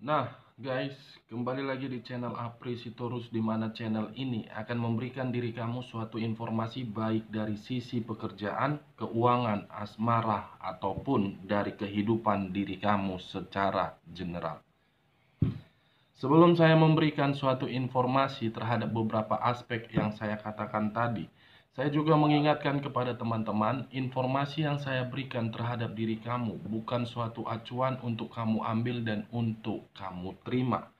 Nah, guys, kembali lagi di channel Apri Sitorus, di mana channel ini akan memberikan diri kamu suatu informasi baik dari sisi pekerjaan, keuangan, asmara, ataupun dari kehidupan diri kamu secara general. Sebelum saya memberikan suatu informasi terhadap beberapa aspek yang saya katakan tadi, saya juga mengingatkan kepada teman-teman, informasi yang saya berikan terhadap diri kamu bukan suatu acuan untuk kamu ambil dan untuk kamu terima.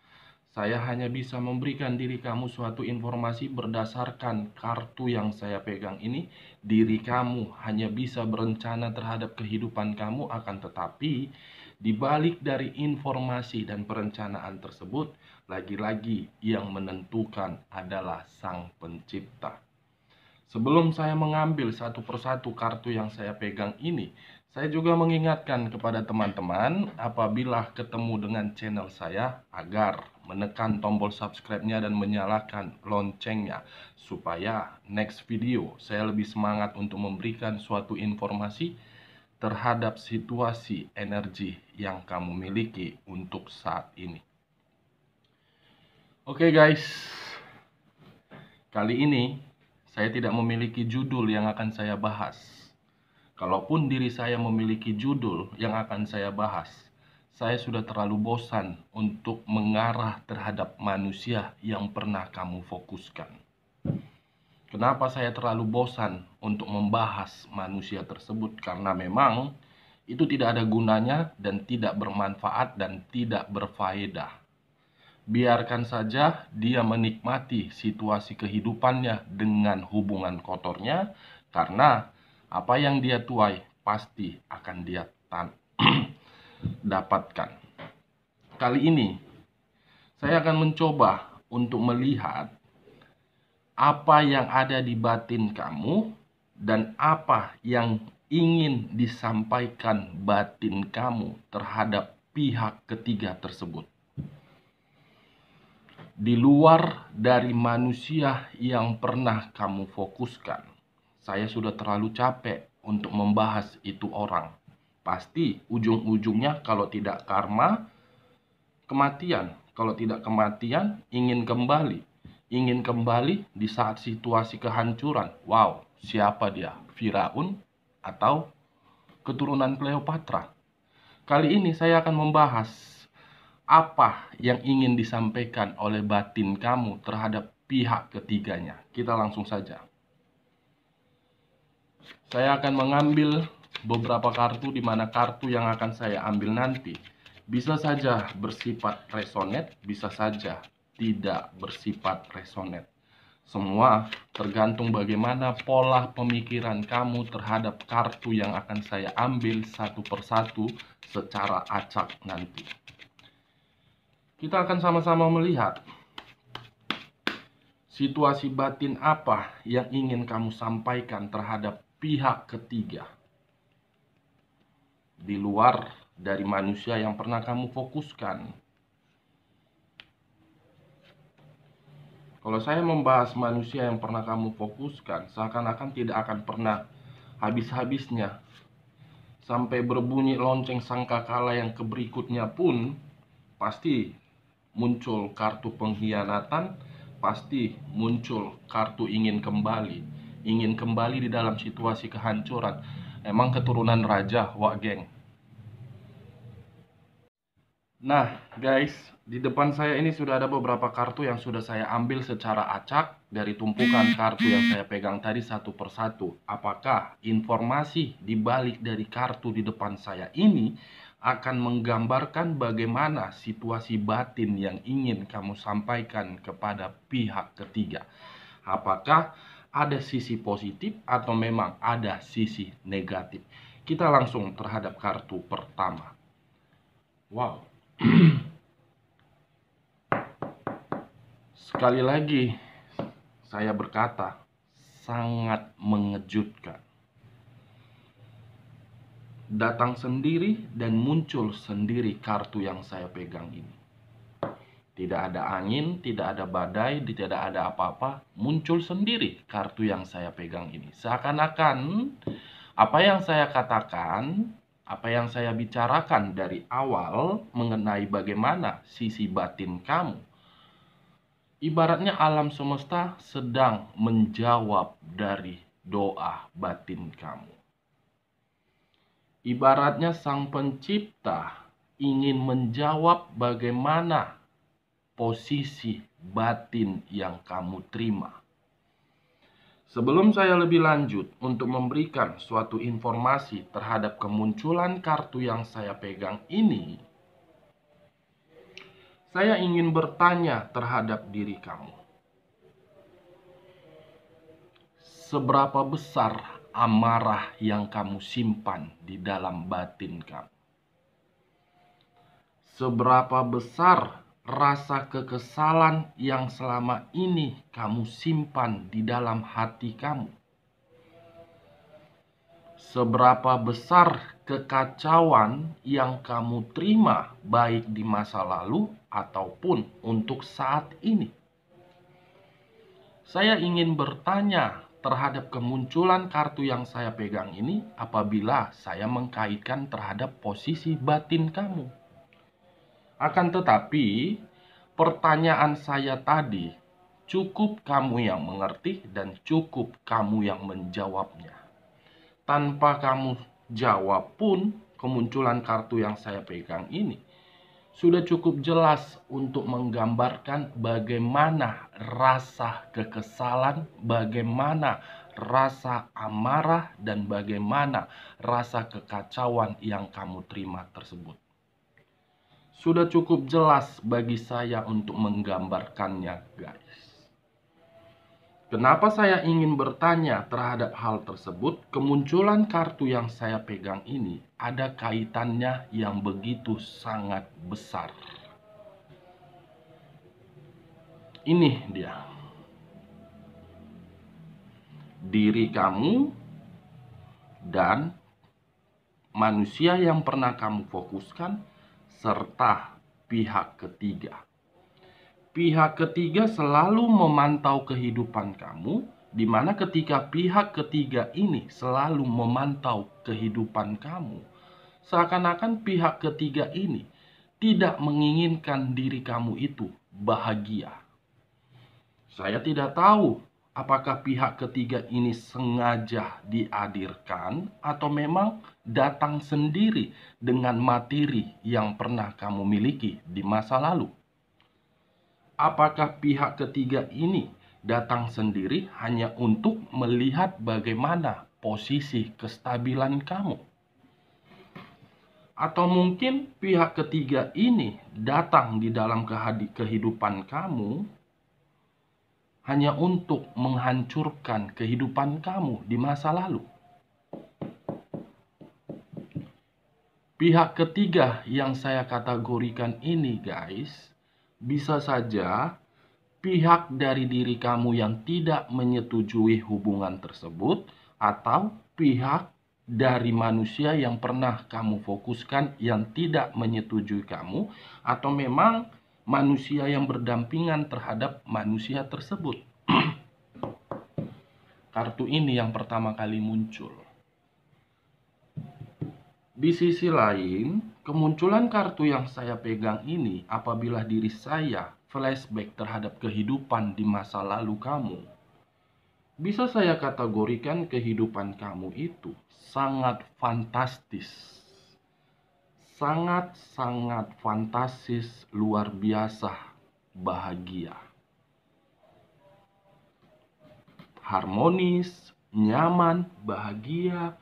Saya hanya bisa memberikan diri kamu suatu informasi berdasarkan kartu yang saya pegang ini. Diri kamu hanya bisa berencana terhadap kehidupan kamu, akan tetapi di balik dari informasi dan perencanaan tersebut, lagi-lagi yang menentukan adalah Sang Pencipta. Sebelum saya mengambil satu persatu kartu yang saya pegang ini, saya juga mengingatkan kepada teman-teman apabila ketemu dengan channel saya agar menekan tombol subscribe-nya dan menyalakan loncengnya supaya next video saya lebih semangat untuk memberikan suatu informasi terhadap situasi energi yang kamu miliki untuk saat ini. Oke guys, kali ini saya tidak memiliki judul yang akan saya bahas. Kalaupun diri saya memiliki judul yang akan saya bahas, saya sudah terlalu bosan untuk mengarah terhadap manusia yang pernah kamu fokuskan. Kenapa saya terlalu bosan untuk membahas manusia tersebut? Karena memang itu tidak ada gunanya dan tidak bermanfaat dan tidak berfaedah. Biarkan saja dia menikmati situasi kehidupannya dengan hubungan kotornya, karena apa yang dia tuai pasti akan dia dapatkan. Kali ini saya akan mencoba untuk melihat apa yang ada di batin kamu dan apa yang ingin disampaikan batin kamu terhadap pihak ketiga tersebut. Di luar dari manusia yang pernah kamu fokuskan, saya sudah terlalu capek untuk membahas itu orang. Pasti ujung-ujungnya kalau tidak karma, kematian. Kalau tidak kematian, ingin kembali. Ingin kembali di saat situasi kehancuran. Wow, siapa dia? Firaun atau keturunan Cleopatra? Kali ini saya akan membahas apa yang ingin disampaikan oleh batin kamu terhadap pihak ketiganya. Kita langsung saja. Saya akan mengambil beberapa kartu, di mana kartu yang akan saya ambil nanti bisa saja bersifat resonate, bisa saja tidak bersifat resonate. Semua tergantung bagaimana pola pemikiran kamu terhadap kartu yang akan saya ambil satu persatu secara acak nanti. Kita akan sama-sama melihat situasi batin apa yang ingin kamu sampaikan terhadap pihak ketiga di luar dari manusia yang pernah kamu fokuskan. Kalau saya membahas manusia yang pernah kamu fokuskan, seakan-akan tidak akan pernah habis-habisnya. Sampai berbunyi lonceng sangkakala yang keberikutnya pun pasti muncul kartu pengkhianatan, pasti muncul kartu ingin kembali. Ingin kembali di dalam situasi kehancuran. Emang keturunan raja, wak geng. Nah guys, di depan saya ini sudah ada beberapa kartu yang sudah saya ambil secara acak dari tumpukan kartu yang saya pegang tadi satu persatu. Apakah informasi di balik dari kartu di depan saya ini akan menggambarkan bagaimana situasi batin yang ingin kamu sampaikan kepada pihak ketiga? Apakah ada sisi positif atau memang ada sisi negatif? Kita langsung terhadap kartu pertama. Wow. Sekali lagi saya berkata, sangat mengejutkan. Datang sendiri dan muncul sendiri kartu yang saya pegang ini. Tidak ada angin, tidak ada badai, tidak ada apa-apa, muncul sendiri kartu yang saya pegang ini. Seakan-akan apa yang saya katakan Apa yang saya bicarakan dari awal mengenai bagaimana sisi batin kamu, ibaratnya alam semesta sedang menjawab dari doa batin kamu. Ibaratnya Sang Pencipta ingin menjawab bagaimana posisi batin yang kamu terima. Sebelum saya lebih lanjut untuk memberikan suatu informasi terhadap kemunculan kartu yang saya pegang ini, saya ingin bertanya terhadap diri kamu. Seberapa besar amarah yang kamu simpan di dalam batin kamu? Seberapa besar rasa kekesalan yang selama ini kamu simpan di dalam hati kamu? Seberapa besar kekacauan yang kamu terima baik di masa lalu ataupun untuk saat ini? Saya ingin bertanya terhadap kemunculan kartu yang saya pegang ini apabila saya mengkaitkan terhadap posisi batin kamu. Akan tetapi, pertanyaan saya tadi cukup kamu yang mengerti dan cukup kamu yang menjawabnya. Tanpa kamu jawab pun, kemunculan kartu yang saya pegang ini sudah cukup jelas untuk menggambarkan bagaimana rasa kekesalan, bagaimana rasa amarah, dan bagaimana rasa kekacauan yang kamu terima tersebut. Sudah cukup jelas bagi saya untuk menggambarkannya, guys. Kenapa saya ingin bertanya terhadap hal tersebut? Kemunculan kartu yang saya pegang ini ada kaitannya yang begitu sangat besar. Ini dia. Diri kamu dan manusia yang pernah kamu fokuskan serta pihak ketiga. Pihak ketiga selalu memantau kehidupan kamu, di mana ketika pihak ketiga ini selalu memantau kehidupan kamu, seakan-akan pihak ketiga ini tidak menginginkan diri kamu itu bahagia. Saya tidak tahu apakah pihak ketiga ini sengaja dihadirkan atau memang datang sendiri dengan materi yang pernah kamu miliki di masa lalu. Apakah pihak ketiga ini datang sendiri hanya untuk melihat bagaimana posisi kestabilan kamu? Atau mungkin pihak ketiga ini datang di dalam kehidupan kamu hanya untuk menghancurkan kehidupan kamu di masa lalu. Pihak ketiga yang saya kategorikan ini, guys, bisa saja pihak dari diri kamu yang tidak menyetujui hubungan tersebut, atau pihak dari manusia yang pernah kamu fokuskan yang tidak menyetujui kamu, atau memang manusia yang berdampingan terhadap manusia tersebut. Kartu ini yang pertama kali muncul. Di sisi lain, kemunculan kartu yang saya pegang ini apabila diri saya flashback terhadap kehidupan di masa lalu kamu, bisa saya kategorikan kehidupan kamu itu sangat fantastis. Sangat-sangat fantastis, luar biasa, bahagia. Harmonis, nyaman, bahagia,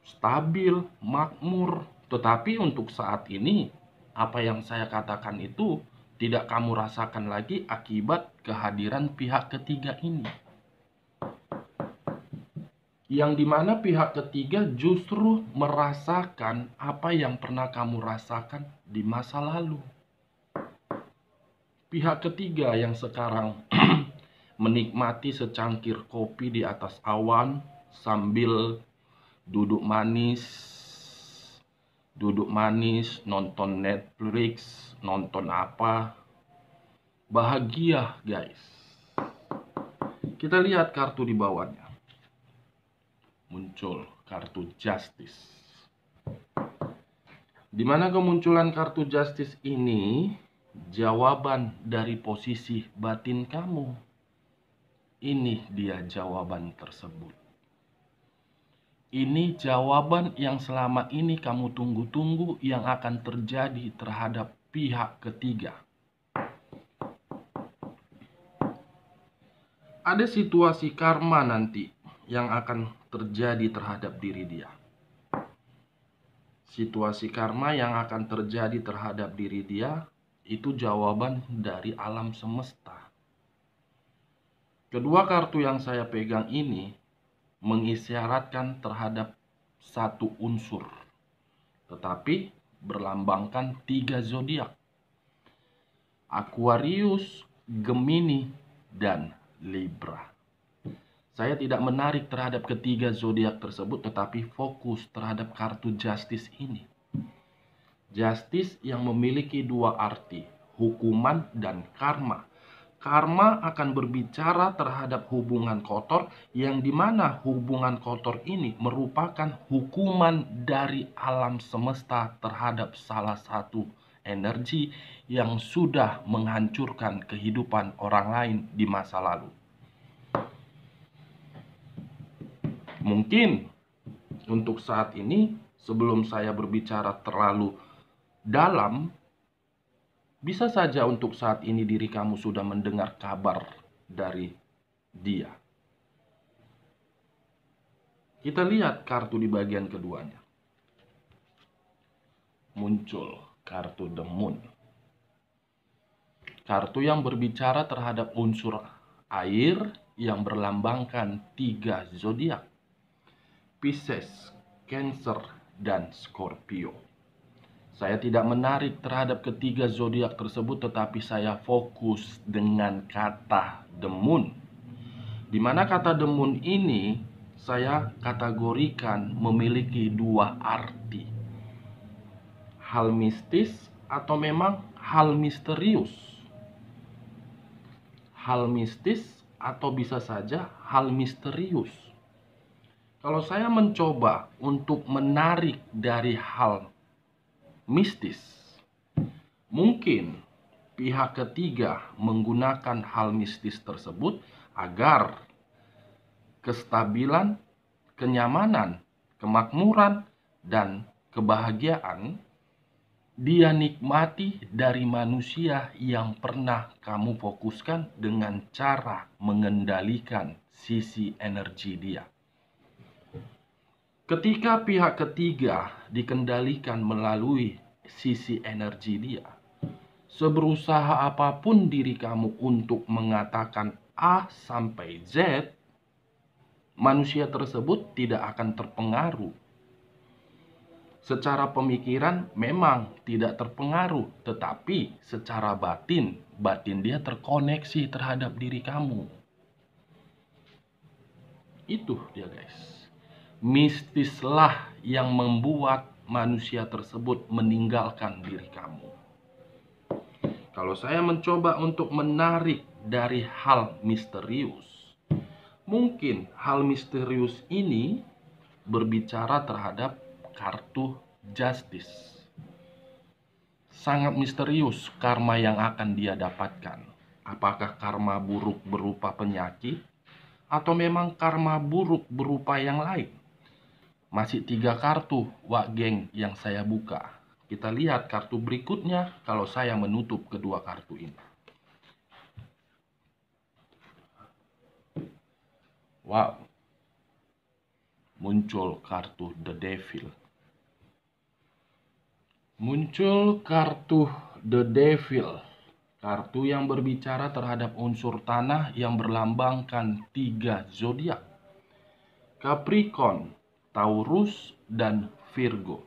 stabil, makmur. Tetapi untuk saat ini, apa yang saya katakan itu tidak kamu rasakan lagi akibat kehadiran pihak ketiga ini. Yang dimana pihak ketiga justru merasakan apa yang pernah kamu rasakan di masa lalu. Pihak ketiga yang sekarang menikmati secangkir kopi di atas awan sambil duduk manis, nonton Netflix, nonton apa. Bahagia, guys. Kita lihat kartu di bawahnya. Muncul kartu Justice. Di mana kemunculan kartu Justice ini jawaban dari posisi batin kamu. Ini dia jawaban tersebut. Ini jawaban yang selama ini kamu tunggu-tunggu yang akan terjadi terhadap pihak ketiga. Ada situasi karma nanti yang akan terjadi terhadap diri dia. Situasi karma yang akan terjadi terhadap diri dia itu jawaban dari alam semesta. Kedua kartu yang saya pegang ini mengisyaratkan terhadap satu unsur, tetapi berlambangkan 3 zodiak: Aquarius, Gemini, dan Libra. Saya tidak menarik terhadap ketiga zodiak tersebut, tetapi fokus terhadap kartu Justice ini. Justice yang memiliki 2 arti, hukuman dan karma. Karma akan berbicara terhadap hubungan kotor, yang dimana hubungan kotor ini merupakan hukuman dari alam semesta terhadap salah satu energi yang sudah menghancurkan kehidupan orang lain di masa lalu. Mungkin untuk saat ini, sebelum saya berbicara terlalu dalam, bisa saja untuk saat ini diri kamu sudah mendengar kabar dari dia. Kita lihat kartu di bagian keduanya. Muncul kartu The Moon. Kartu yang berbicara terhadap unsur air yang berlambangkan 3 zodiak: Pisces, Cancer, dan Scorpio. Saya tidak menarik terhadap ketiga zodiak tersebut, tetapi saya fokus dengan kata The Moon. Di mana kata The Moon ini saya kategorikan memiliki 2 arti. Hal mistis atau memang hal misterius. Hal mistis atau bisa saja hal misterius. Kalau saya mencoba untuk menarik dari hal mistis, mungkin pihak ketiga menggunakan hal mistis tersebut agar kestabilan, kenyamanan, kemakmuran, dan kebahagiaan dia nikmati dari manusia yang pernah kamu fokuskan dengan cara mengendalikan sisi energi dia. Ketika pihak ketiga dikendalikan melalui sisi energi dia, seberusaha apapun diri kamu untuk mengatakan A sampai Z, manusia tersebut tidak akan terpengaruh. Secara pemikiran memang tidak terpengaruh, tetapi secara batin dia terkoneksi terhadap diri kamu. Itu dia guys. Mistislah yang membuat manusia tersebut meninggalkan diri kamu. Kalau saya mencoba untuk menarik dari hal misterius, mungkin hal misterius ini berbicara terhadap kartu Justice. Sangat misterius karma yang akan dia dapatkan. Apakah karma buruk berupa penyakit, atau memang karma buruk berupa yang lain? Masih 3 kartu, wak geng, yang saya buka. Kita lihat kartu berikutnya kalau saya menutup kedua kartu ini. Wow. Muncul kartu The Devil. Muncul kartu The Devil. Kartu yang berbicara terhadap unsur tanah yang berlambangkan 3 zodiak: Capricorn, Taurus, dan Virgo.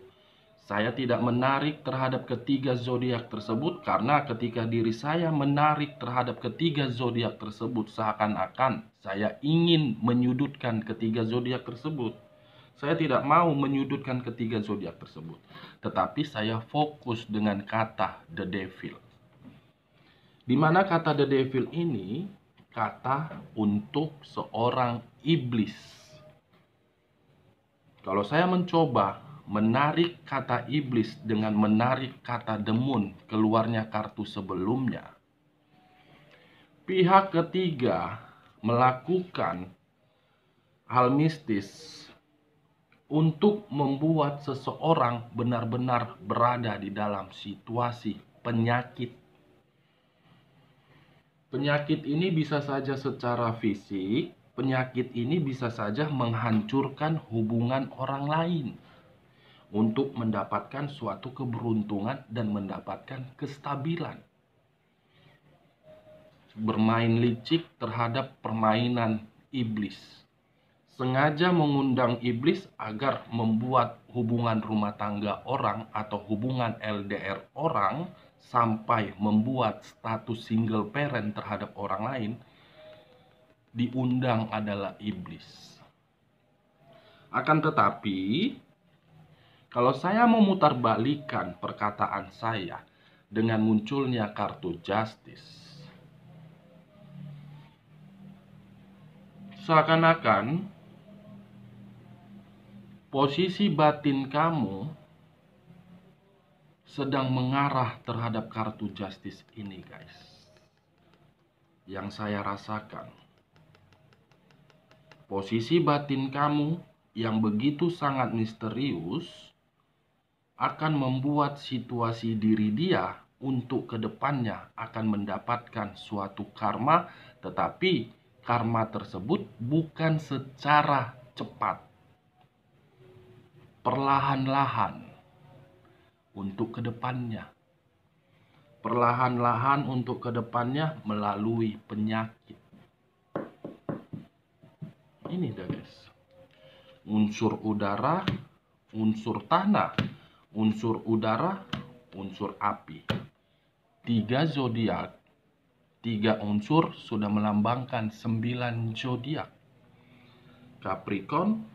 Saya tidak menarik terhadap ketiga zodiak tersebut karena ketika diri saya menarik terhadap ketiga zodiak tersebut, seakan-akan saya ingin menyudutkan ketiga zodiak tersebut. Saya tidak mau menyudutkan ketiga zodiak tersebut, tetapi saya fokus dengan kata The Devil. Di mana kata The Devil ini kata untuk seorang iblis. Kalau saya mencoba menarik kata iblis dengan menarik kata demun, keluarnya kartu sebelumnya. Pihak ketiga melakukan hal mistis untuk membuat seseorang benar-benar berada di dalam situasi penyakit. Penyakit ini bisa saja secara fisik, penyakit ini bisa saja menghancurkan hubungan orang lain untuk mendapatkan suatu keberuntungan dan mendapatkan kestabilan. Bermain licik terhadap permainan iblis. Sengaja mengundang iblis agar membuat hubungan rumah tangga orang atau hubungan LDR orang sampai membuat status single parent terhadap orang lain, diundang adalah iblis. Akan tetapi, kalau saya memutarbalikkan perkataan saya dengan munculnya kartu justice, seakan-akan posisi batin kamu sedang mengarah terhadap kartu justice ini, guys. Yang saya rasakan, posisi batin kamu yang begitu sangat misterius akan membuat situasi diri dia untuk kedepannya akan mendapatkan suatu karma, tetapi karma tersebut bukan secara cepat, perlahan-lahan untuk kedepannya. Perlahan-lahan untuk kedepannya melalui penyakit. Ini dah, guys. Unsur udara, unsur tanah, unsur udara, unsur api. 3 zodiak, 3 unsur sudah melambangkan 9 zodiak. Capricorn,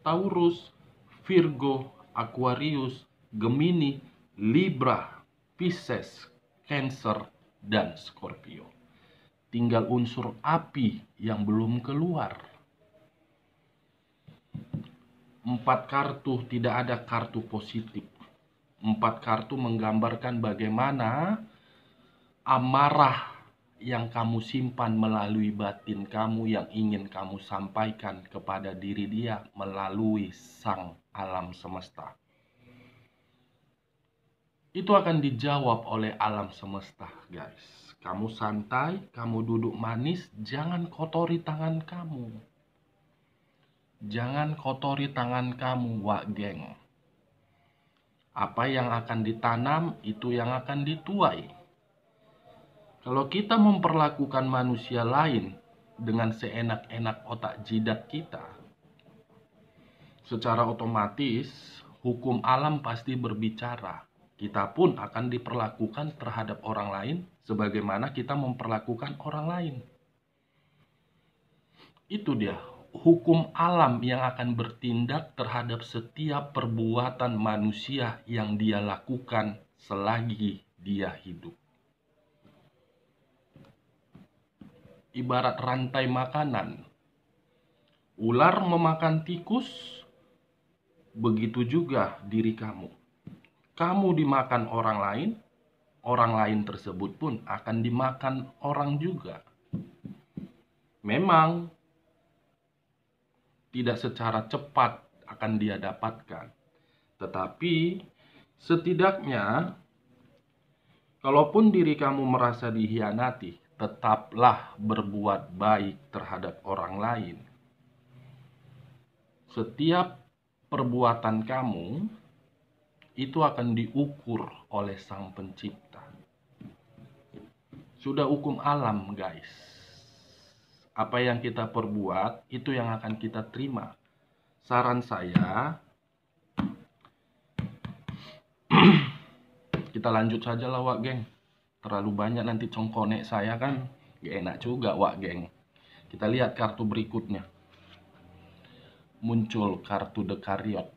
Taurus, Virgo, Aquarius, Gemini, Libra, Pisces, Cancer, dan Scorpio. Tinggal unsur api yang belum keluar. 4 kartu, tidak ada kartu positif. 4 kartu menggambarkan bagaimana amarah yang kamu simpan melalui batin kamu yang ingin kamu sampaikan kepada diri dia melalui sang alam semesta. Itu akan dijawab oleh alam semesta, guys. Kamu santai, kamu duduk manis, jangan kotori tangan kamu. Jangan kotori tangan kamu, wak geng. Apa yang akan ditanam, itu yang akan dituai. Kalau kita memperlakukan manusia lain dengan seenak-enak otak jidat kita, secara otomatis hukum alam pasti berbicara. Kita pun akan diperlakukan terhadap orang lain sebagaimana kita memperlakukan orang lain. Itu dia, hukum alam yang akan bertindak terhadap setiap perbuatan manusia yang dia lakukan selagi dia hidup. Ibarat rantai makanan. Ular memakan tikus, begitu juga diri kamu. Kamu dimakan orang lain tersebut pun akan dimakan orang juga. Memang tidak secara cepat akan dia dapatkan. Tetapi setidaknya, kalaupun diri kamu merasa dihianati, tetaplah berbuat baik terhadap orang lain. Setiap perbuatan kamu itu akan diukur oleh Sang Pencipta. Sudah hukum alam, guys. Apa yang kita perbuat, itu yang akan kita terima. Saran saya, kita lanjut saja lah, wak geng. Terlalu banyak nanti congkonek saya kan, gak enak juga, wak geng. Kita lihat kartu berikutnya. Muncul kartu The Chariot.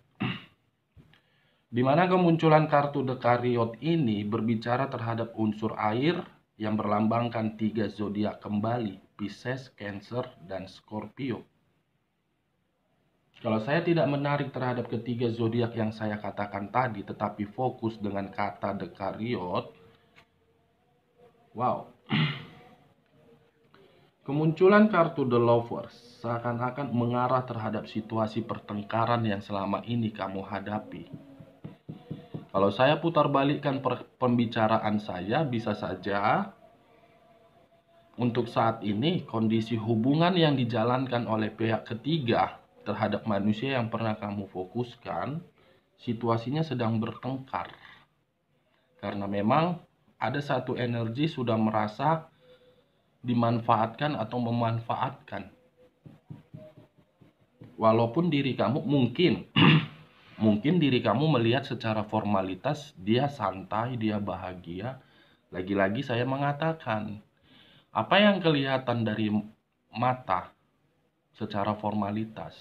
Di mana kemunculan kartu The Chariot ini berbicara terhadap unsur air yang berlambangkan 3 zodiak kembali, Pisces, Cancer, dan Scorpio. Kalau saya tidak menarik terhadap ketiga zodiak yang saya katakan tadi, tetapi fokus dengan kata The Chariot, wow, kemunculan kartu The Lovers seakan-akan mengarah terhadap situasi pertengkaran yang selama ini kamu hadapi. Kalau saya putar balikkan pembicaraan saya, bisa saja untuk saat ini kondisi hubungan yang dijalankan oleh pihak ketiga terhadap manusia yang pernah kamu fokuskan, situasinya sedang bertengkar. Karena memang ada satu energi sudah merasa dimanfaatkan atau memanfaatkan. Walaupun diri kamu mungkin mungkin diri kamu melihat secara formalitas dia santai, dia bahagia. Lagi-lagi saya mengatakan, apa yang kelihatan dari mata secara formalitas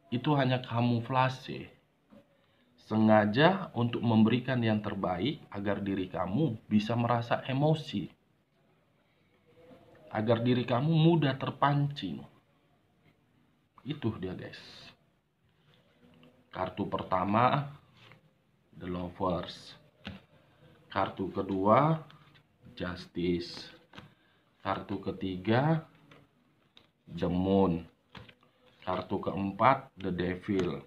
itu hanya kamuflase, sengaja untuk memberikan yang terbaik agar diri kamu bisa merasa emosi, agar diri kamu mudah terpancing. Itu dia guys. Kartu pertama The Lovers, kartu kedua Justice, kartu ketiga The Moon, kartu keempat The Devil,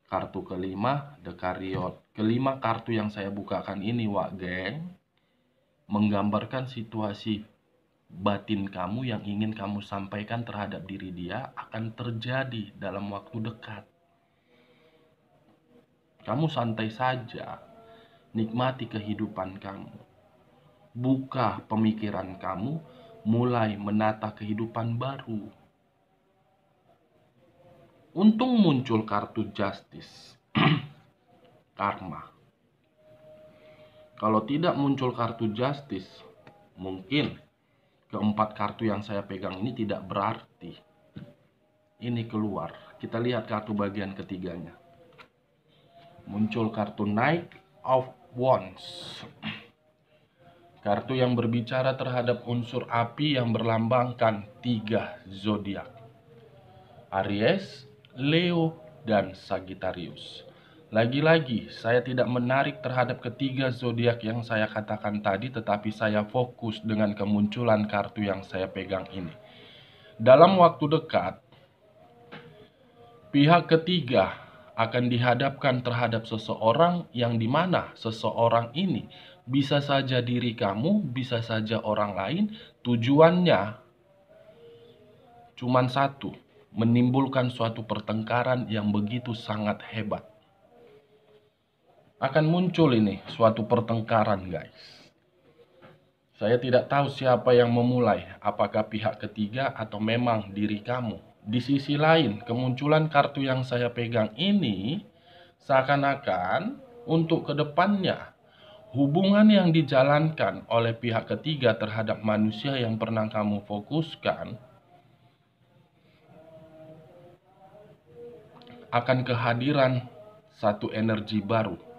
kartu kelima The Chariot. Kelima kartu yang saya bukakan ini, wak geng, menggambarkan situasi batin kamu yang ingin kamu sampaikan terhadap diri dia akan terjadi dalam waktu dekat. Kamu santai saja, nikmati kehidupan kamu, buka pemikiran kamu, mulai menata kehidupan baru. Untung muncul kartu Justice, karma. Kalau tidak muncul kartu Justice, mungkin keempat kartu yang saya pegang ini tidak berarti. Ini keluar. Kita lihat kartu bagian ketiganya. Muncul kartu Knight of Wands. Kartu yang berbicara terhadap unsur api yang berlambangkan 3 zodiak. Aries, Leo, dan Sagittarius. Lagi-lagi, saya tidak menarik terhadap ketiga zodiak yang saya katakan tadi, tetapi saya fokus dengan kemunculan kartu yang saya pegang ini. Dalam waktu dekat, pihak ketiga akan dihadapkan terhadap seseorang yang dimana seseorang ini bisa saja diri kamu, bisa saja orang lain. Tujuannya cuma satu, menimbulkan suatu pertengkaran yang begitu sangat hebat. Akan muncul ini suatu pertengkaran guys. Saya tidak tahu siapa yang memulai, apakah pihak ketiga atau memang diri kamu. Di sisi lain, kemunculan kartu yang saya pegang ini seakan-akan untuk kedepannya hubungan yang dijalankan oleh pihak ketiga terhadap manusia yang pernah kamu fokuskan akan kehadiran satu energi baru.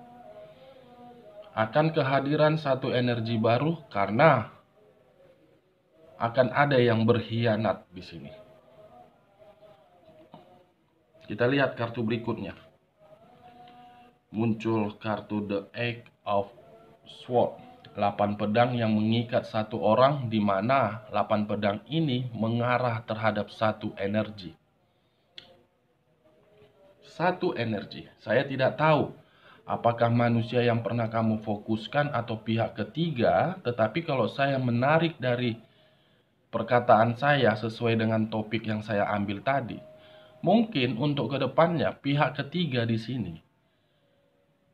Akan kehadiran satu energi baru karena akan ada yang berkhianat di sini. Kita lihat kartu berikutnya. Muncul kartu The Eight of Swords, 8 pedang yang mengikat satu orang, di mana 8 pedang ini mengarah terhadap satu energi. Satu energi. Saya tidak tahu apakah manusia yang pernah kamu fokuskan atau pihak ketiga, tetapi kalau saya menarik dari perkataan saya sesuai dengan topik yang saya ambil tadi, mungkin untuk kedepannya pihak ketiga di sini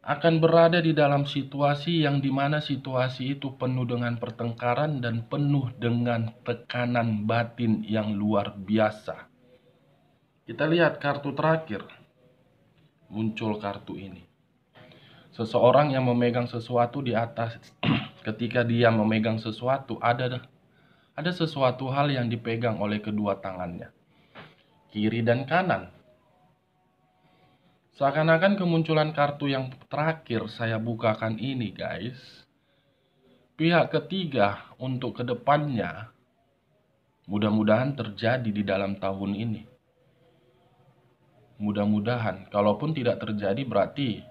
akan berada di dalam situasi yang dimana situasi itu penuh dengan pertengkaran dan penuh dengan tekanan batin yang luar biasa. Kita lihat kartu terakhir. Muncul kartu ini. Seseorang yang memegang sesuatu di atas. Ketika dia memegang sesuatu, ada sesuatu hal yang dipegang oleh kedua tangannya, kiri dan kanan. Seakan-akan kemunculan kartu yang terakhir saya bukakan ini guys, pihak ketiga untuk kedepannya mudah-mudahan terjadi di dalam tahun ini. Mudah-mudahan, kalaupun tidak terjadi berarti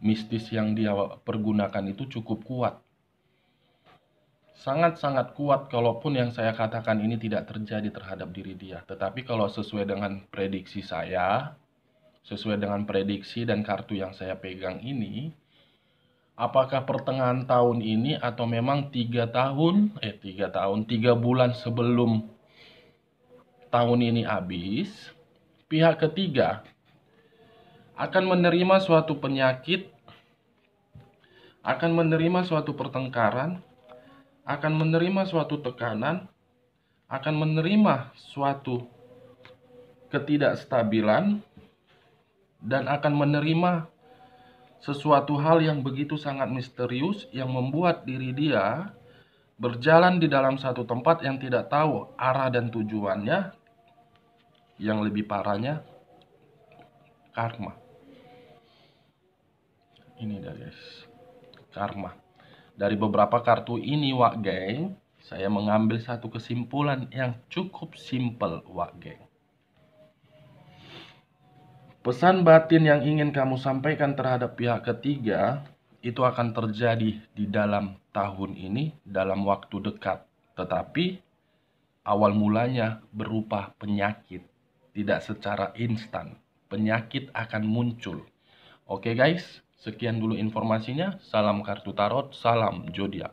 mistis yang dia pergunakan itu cukup kuat. Sangat-sangat kuat kalaupun yang saya katakan ini tidak terjadi terhadap diri dia. Tetapi kalau sesuai dengan prediksi saya, sesuai dengan prediksi dan kartu yang saya pegang ini, apakah pertengahan tahun ini atau memang 3 bulan sebelum tahun ini habis, pihak ketiga akan menerima suatu penyakit, akan menerima suatu pertengkaran, akan menerima suatu tekanan, akan menerima suatu ketidakstabilan, dan akan menerima sesuatu hal yang begitu sangat misterius yang membuat diri dia berjalan di dalam satu tempat yang tidak tahu arah dan tujuannya. Yang lebih parahnya, karma. Ini dah guys, karma. Dari beberapa kartu ini wak geng, saya mengambil satu kesimpulan yang cukup simpel wak geng. Pesan batin yang ingin kamu sampaikan terhadap pihak ketiga itu akan terjadi di dalam tahun ini, dalam waktu dekat. Tetapi awal mulanya berupa penyakit, tidak secara instan. Penyakit akan muncul. Oke guys, sekian dulu informasinya. Salam kartu tarot, salam zodiak.